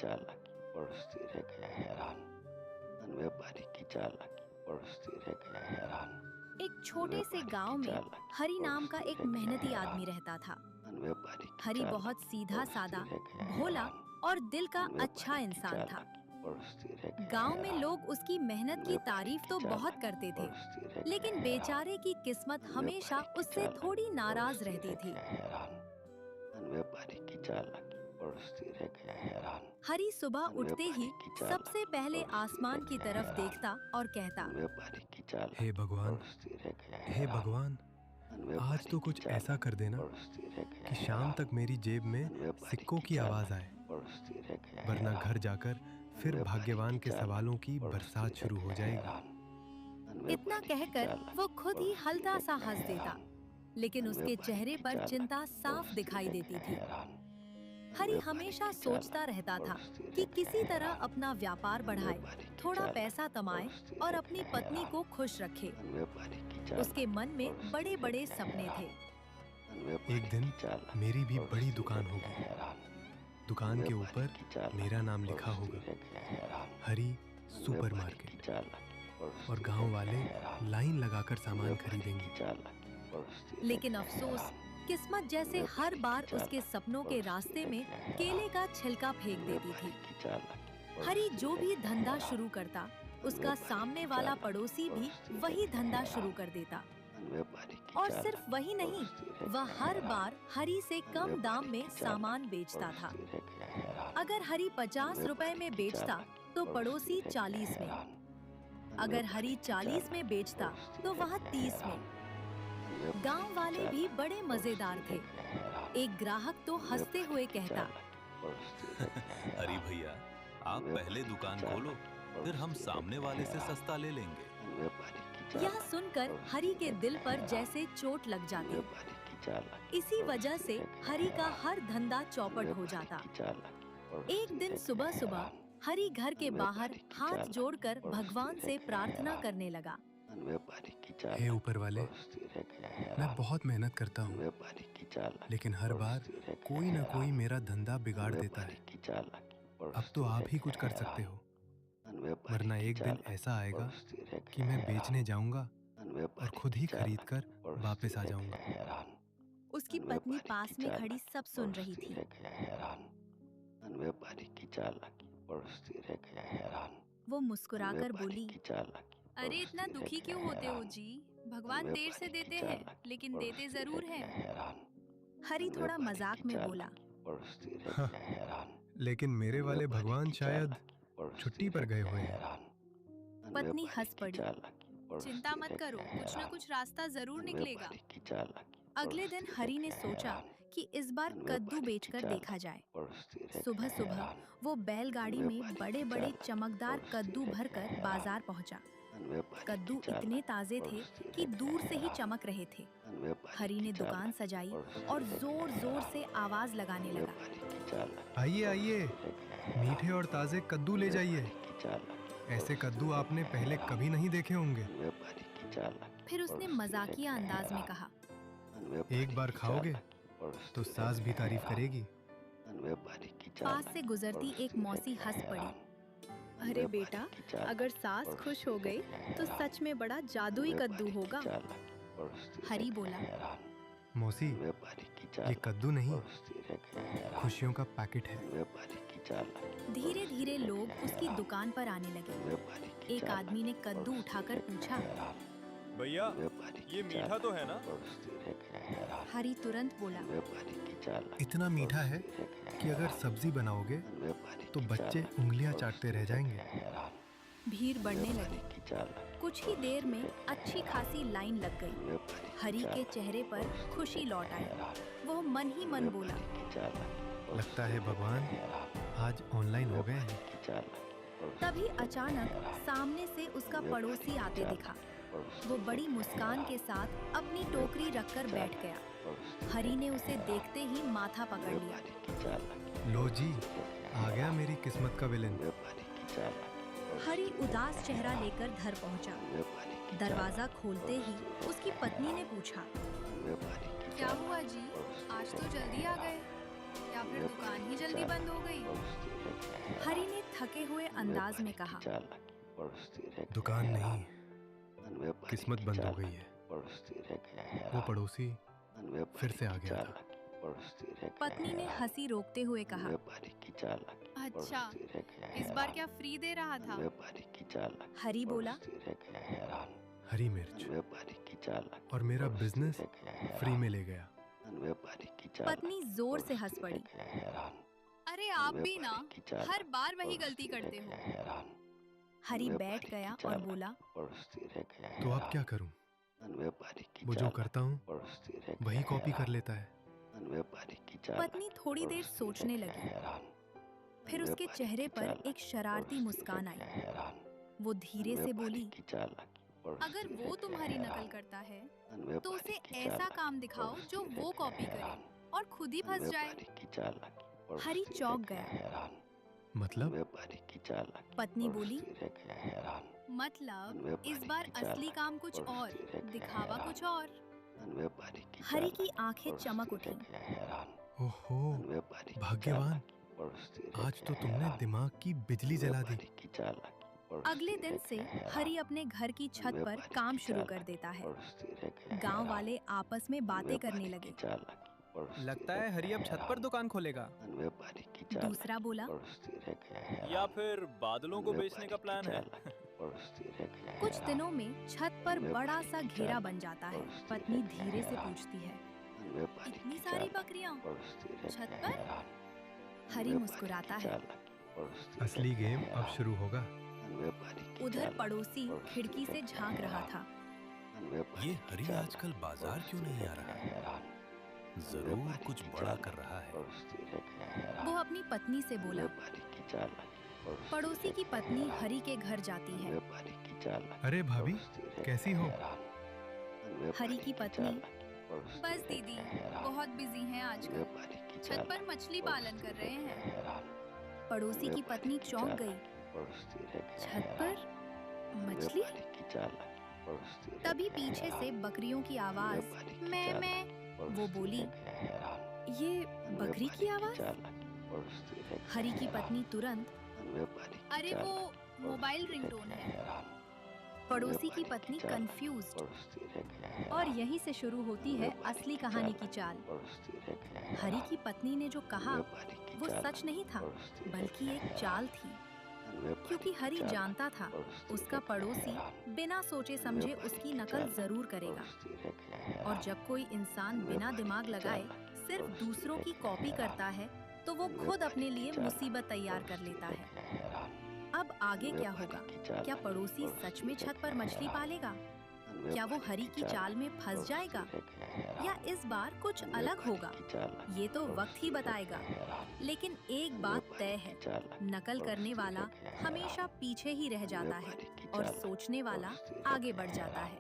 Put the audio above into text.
चालाकी पड़ोसी रह गया हैरान। धन व्यापारी की चालाकी पड़ोसी रह गया हैरान। एक छोटे से गांव में हरि नाम का एक मेहनती आदमी रहता था। हरि बहुत सीधा साधा, भोला और दिल का अच्छा इंसान था। गांव में लोग उसकी मेहनत की तारीफ तो बहुत करते थे, लेकिन बेचारे की किस्मत हमेशा उससे थोड़ी नाराज रहती थी। हरि सुबह उठते ही सबसे पहले आसमान की तरफ देखता और कहता, हे भगवान, हे भगवान, आज तो कुछ ऐसा कर देना कि शाम तक मेरी जेब में सिक्कों की आवाज आए, वरना घर जाकर फिर भाग्यवान के सवालों की बरसात शुरू हो जाएगी। इतना कहकर वो खुद ही हल्का सा हंस देता, लेकिन उसके चेहरे पर चिंता साफ दिखाई देती थी। हरि हमेशा सोचता रहता था कि किसी तरह अपना व्यापार बढ़ाए, थोड़ा पैसा कमाए और अपनी पत्नी को खुश रखे। उसके मन में बड़े बड़े सपने थे। एक दिन मेरी भी बड़ी दुकान होगी। दुकान के ऊपर मेरा नाम लिखा होगा, हरि सुपरमार्केट, और गांव वाले लाइन लगाकर सामान खरीदेंगे। लेकिन अफसोस, किस्मत जैसे हर बार उसके सपनों के रास्ते में केले का छिलका फेंक देती थी। हरि जो भी धंधा शुरू करता, उसका सामने वाला पड़ोसी भी वही धंधा शुरू कर देता। और सिर्फ वही नहीं, वह हर बार हरि से कम दाम में सामान बेचता था। अगर हरि 50 रुपए में बेचता तो पड़ोसी 40 में। अगर हरि 40 में बेचता तो वह 30 में। गांव वाले भी बड़े मजेदार थे। एक ग्राहक तो हंसते हुए कहता, अरे भैया, आप पहले दुकान खोलो, फिर हम सामने वाले से सस्ता ले लेंगे। यह सुनकर हरि के दिल पर जैसे चोट लग जाती। इसी वजह से हरि का हर धंधा चौपट हो जाता। एक दिन सुबह सुबह हरि घर के बाहर हाथ जोड़कर भगवान से प्रार्थना करने लगा। हे ऊपर वाले, मैं बहुत मेहनत करता हूँ, लेकिन हर बार कोई न कोई मेरा धंधा बिगाड़ देता है। अब तो आप ही कुछ कर सकते हो, वरना एक दिन ऐसा आएगा कि मैं बेचने जाऊंगा और खुद ही खरीद कर वापस आ जाऊंगा। उसकी पत्नी पास में खड़ी सब सुन रही थी। वो मुस्कुराकर बोली, अरे इतना दुखी क्यों होते हो जी? भगवान देर से देते हैं, लेकिन देते जरूर हैं। हरि थोड़ा मजाक में बोला, लेकिन मेरे वाले भगवान शायद छुट्टी पर गए हुए हैं। पत्नी हंस पड़ी। चिंता मत करो, कुछ न कुछ रास्ता जरूर निकलेगा। अगले दिन हरि ने सोचा कि इस बार कद्दू बेचकर देखा जाए। सुबह सुबह वो बैलगाड़ी में बड़े बड़े चमकदार कद्दू भरकर बाजार पहुंचा। कद्दू इतने ताजे थे कि दूर से ही चमक रहे थे। हरि ने दुकान सजाई और जोर जोर से आवाज लगाने लगा, आइए आइए, मीठे और ताजे कद्दू ले जाइए। ऐसे कद्दू आपने पहले कभी नहीं देखे होंगे। फिर उसने मजाकिया अंदाज में कहा, एक बार खाओगे तो सास भी तारीफ करेगी। पास से गुजरती एक मौसी हंस पड़ी। अरे बेटा, अगर सास खुश हो गई तो सच में बड़ा जादुई कद्दू होगा। हरि बोला, मौसी, ये कद्दू नहीं, खुशियों का पैकेट है। धीरे धीरे लोग उसकी दुकान पर आने लगे। एक आदमी ने कद्दू उठाकर पूछा, भैया, ये मीठा तो है ना? हरि तुरंत बोला, इतना मीठा है कि अगर सब्जी बनाओगे तो बच्चे उंगलियां चाटते रह जाएंगे। भीड़ बढ़ने लगी। कुछ ही देर में अच्छी खासी लाइन लग गई। हरि के चेहरे पर खुशी लौट आई। वो मन ही मन बोला, लगता है भगवान आज ऑनलाइन हो गए हैं। तभी अचानक सामने से उसका पड़ोसी आते दिखा। वो बड़ी मुस्कान के साथ अपनी टोकरी रखकर बैठ गया। हरि ने उसे देखते ही माथा पकड़ लिया। लो जी, आ गया मेरी किस्मत का विलेन। हरि उदास चेहरा लेकर घर पहुंचा। दरवाजा खोलते ही उसकी पत्नी ने पूछा, क्या हुआ जी, आज तो जल्दी आ गए, या फिर दुकान ही जल्दी बंद हो गई? अंदाज में कहा। दुकान नहीं, किस्मत बंद हो गई है। वो पड़ोसी फिर से आ गया था। पत्नी ने हंसी रोकते हुए कहा, अच्छा, इस बार क्या फ्री दे रहा था? हरी बोला, हरी मिर्च, और मेरा बिजनेस फ्री में ले गया। पत्नी जोर से हंस पड़ी। अरे आप भी ना हर बार वही गलती करते हो। हरी बैठ गया और बोला, तो अब क्या करूं? वो जो करता हूं वही कॉपी कर लेता है। पत्नी थोड़ी देर सोचने लगी। फिर उसके चेहरे पर एक शरारती मुस्कान आई। वो धीरे से बोली, अगर वो तुम्हारी नकल करता है तो उसे ऐसा काम दिखाओ जो वो कॉपी करे और खुद ही फंस जाए। हरी चौंक गया। मतलब? पत्नी बोली, मतलब इस बार असली काम कुछ और, दिखावा कुछ और। हरी की आंखें चमक उठी। ओहो, भाग्यवान, आज तो तुमने दिमाग की बिजली जला दी। अगले दिन से हरी अपने घर की छत पर काम शुरू कर देता है। गांव वाले आपस में बातें करने लगे। लगता है हरी अब छत पर दुकान खोलेगा। दूसरा बोला, या फिर बादलों को बेचने का प्लान है। कुछ दिनों में छत पर बड़ा सा घेरा बन जाता है। पत्नी धीरे से पूछती है, इतनी सारी बकरियां छत पर? हरी मुस्कुराता है। असली गेम अब शुरू होगा। उधर पड़ोसी खिड़की से झांक रहा था। ये हरी आजकल बाजार क्यों नहीं आ रहा है? जरूर कुछ बड़ा कर रहा है। वो अपनी पत्नी से बोला। पड़ोसी की पत्नी हरी के घर जाती है। अरे भाभी, कैसी हो? हरी की पत्नी, बस दीदी, बहुत बिजी हैं आजकल, छत पर मछली पालन कर रहे हैं। पड़ोसी की पत्नी चौंक गई। छत पर मछली? तभी पीछे से बकरियों की आवाज, मैं। वो बोली, ये बकरी की आवाज? हरी की पत्नी तुरंत, अरे वो मोबाइल रिंगटोन है। पड़ोसी की पत्नी कंफ्यूज्ड। और यहीं से शुरू होती है असली कहानी की चाल। हरी की पत्नी ने जो कहा वो सच नहीं था, बल्कि एक चाल थी। क्योंकि हरी जानता था उसका पड़ोसी बिना सोचे समझे उसकी नकल जरूर करेगा। और जब कोई इंसान बिना दिमाग लगाए सिर्फ दूसरों की कॉपी करता है तो वो खुद अपने लिए मुसीबत तैयार कर लेता है। अब आगे क्या होगा? क्या पड़ोसी सच में छत पर मछली पालेगा? क्या वो हरी की चाल में फंस जाएगा? या इस बार कुछ अलग होगा? ये तो वक्त ही बताएगा। लेकिन एक बात तय है, नकल करने वाला हमेशा पीछे ही रह जाता है और सोचने वाला आगे बढ़ जाता है।